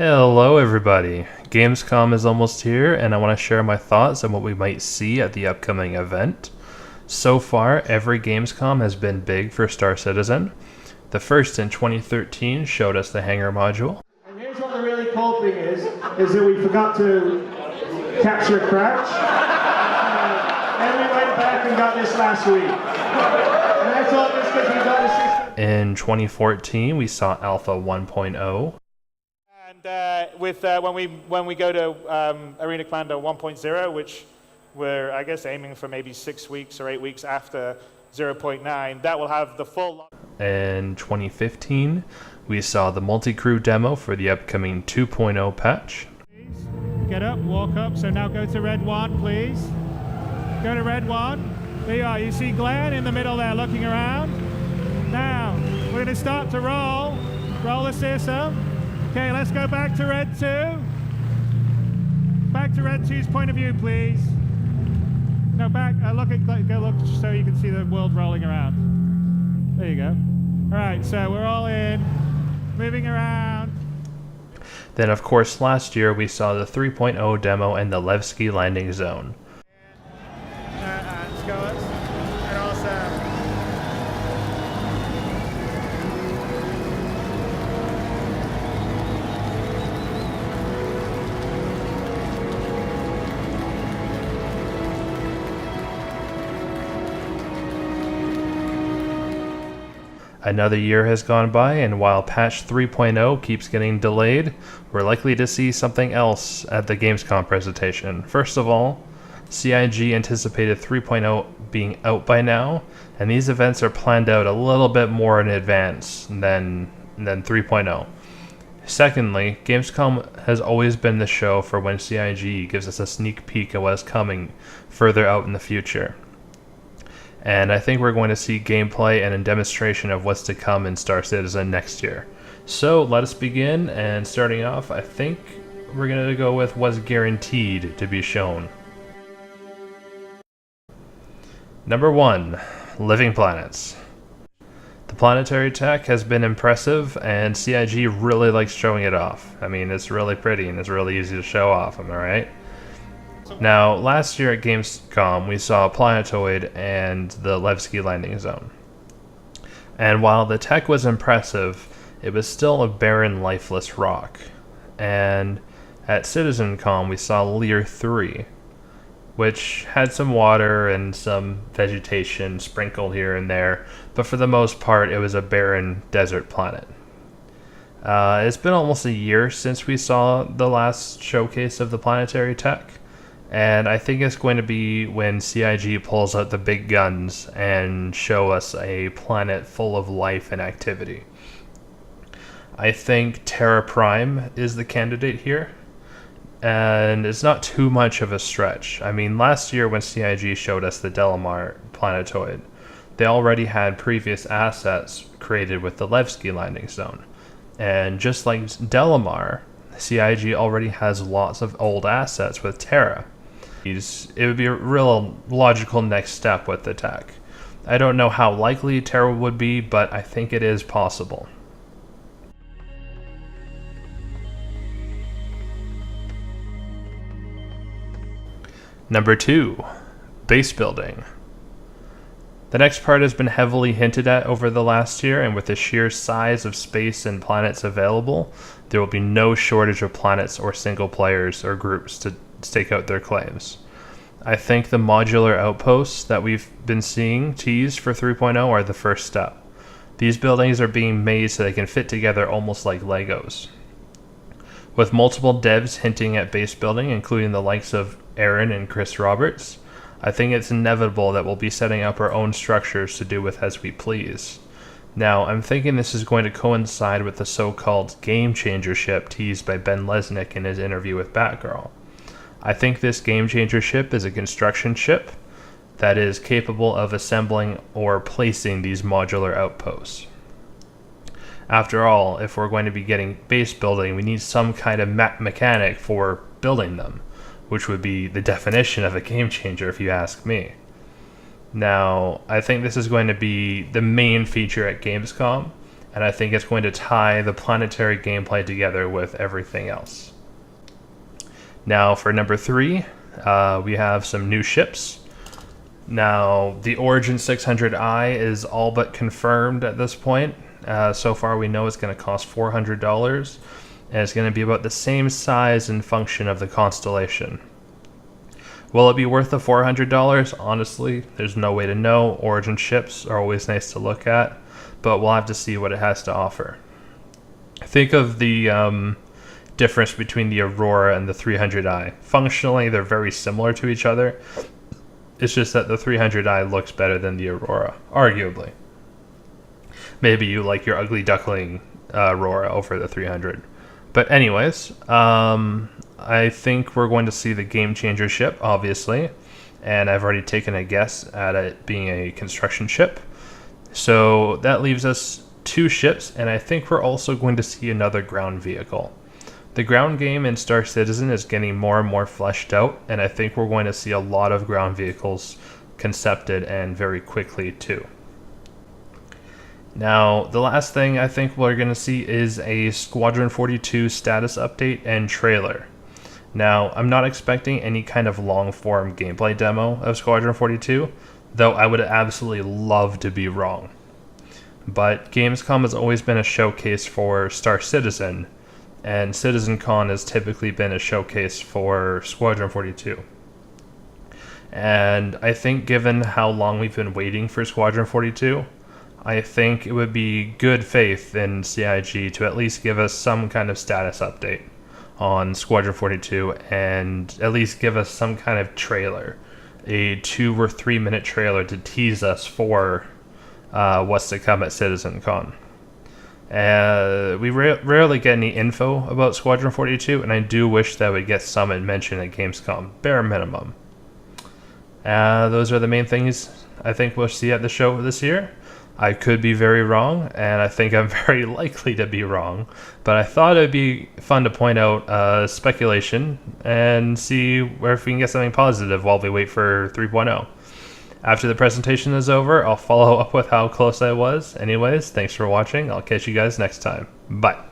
Hello everybody! Gamescom is almost here and I want to share my thoughts on what we might see at the upcoming event. So far, every Gamescom has been big for Star Citizen. The first in 2013 showed us the hangar module. And here's what the really cool thing is that we forgot to capture Crouch. And we went back and got this last week. And that's all just because we got the system. In 2014, we saw Alpha 1.0. When we go to Arena Commander 1.0, which we're, I guess, aiming for maybe 6 weeks or 8 weeks after 0.9, that will have the full... In 2015, we saw the multi-crew demo for the upcoming 2.0 patch. Get up, walk up, so now go to Red 1, please. Go to Red 1. There you are, you see Glenn in the middle there looking around. Now, we're going to start to roll. Roll the system. Okay, let's go back to Red 2. Back to Red 2's point of view, please. No, back, go look so you can see the world rolling around. There you go. All right, so we're all in, moving around. Then, of course, last year we saw the 3.0 demo and the Levski landing zone. And also... Another year has gone by, and while patch 3.0 keeps getting delayed, we're likely to see something else at the Gamescom presentation. First of all, CIG anticipated 3.0 being out by now, and these events are planned out a little bit more in advance than 3.0. Secondly, Gamescom has always been the show for when CIG gives us a sneak peek at what's coming further out in the future. And I think we're going to see gameplay and a demonstration of what's to come in Star Citizen next year. So let us begin, and starting off, I think we're going to go with what's guaranteed to be shown. Number 1, living planets. The planetary tech has been impressive, and CIG really likes showing it off. I mean, it's really pretty and it's really easy to show off, am I right? Now, last year at Gamescom, we saw Planetoid and the Levski landing zone. And while the tech was impressive, it was still a barren, lifeless rock. And at CitizenCon, we saw Lear 3, which had some water and some vegetation sprinkled here and there, but for the most part, it was a barren desert planet. It's been almost a year since we saw the last showcase of the planetary tech. And I think it's going to be when CIG pulls out the big guns and show us a planet full of life and activity. I think Terra Prime is the candidate here, and it's not too much of a stretch. I mean, last year when CIG showed us the Delamar planetoid, they already had previous assets created with the Levski landing zone. And just like Delamar, CIG already has lots of old assets with Terra. It would be a real logical next step with the tech. I don't know how likely Terra would be, but I think it is possible. Number 2, base building. The next part has been heavily hinted at over the last year, and with the sheer size of space and planets available, there will be no shortage of planets or single players or groups to stake out their claims. I think the modular outposts that we've been seeing teased for 3.0 are the first step. These buildings are being made so they can fit together almost like Legos. With multiple devs hinting at base building, including the likes of Aaron and Chris Roberts, I think it's inevitable that we'll be setting up our own structures to do with as we please. Now, I'm thinking this is going to coincide with the so-called game changer ship teased by Ben Lesnick in his interview with Batgirl. I think this game changer ship is a construction ship that is capable of assembling or placing these modular outposts. After all, if we're going to be getting base building, we need some kind of mechanic for building them, which would be the definition of a game changer if you ask me. Now, I think this is going to be the main feature at Gamescom, and I think it's going to tie the planetary gameplay together with everything else. Now for number 3, we have some new ships. Now, the Origin 600i is all but confirmed at this point. So far we know it's going to cost $400, and it's going to be about the same size and function of the Constellation. Will it be worth the $400? Honestly, there's no way to know. Origin ships are always nice to look at, but we'll have to see what it has to offer. Think of the difference between the Aurora and the 300i. Functionally, they're very similar to each other. It's just that the 300i looks better than the Aurora, arguably. Maybe you like your ugly duckling Aurora over the 300. But anyways, I think we're going to see the Game Changer ship, obviously. And I've already taken a guess at it being a construction ship. So that leaves us 2 ships, and I think we're also going to see another ground vehicle. The ground game in Star Citizen is getting more and more fleshed out, and I think we're going to see a lot of ground vehicles concepted, and very quickly too. Now, the last thing I think we're going to see is a Squadron 42 status update and trailer. Now, I'm not expecting any kind of long-form gameplay demo of Squadron 42, though I would absolutely love to be wrong. But Gamescom has always been a showcase for Star Citizen, and CitizenCon has typically been a showcase for Squadron 42. And I think given how long we've been waiting for Squadron 42, I think it would be good faith in CIG to at least give us some kind of status update on Squadron 42, and at least give us some kind of trailer, a 2 or 3 minute trailer to tease us for what's to come at CitizenCon. We rarely get any info about Squadron 42, and I do wish that would get some mention at Gamescom, bare minimum. Those are the main things I think we'll see at the show this year. I could be very wrong, and I think I'm very likely to be wrong, but I thought it would be fun to point out speculation and see where if we can get something positive while we wait for 3.0. After the presentation is over, I'll follow up with how close I was. Anyways, thanks for watching. I'll catch you guys next time. Bye.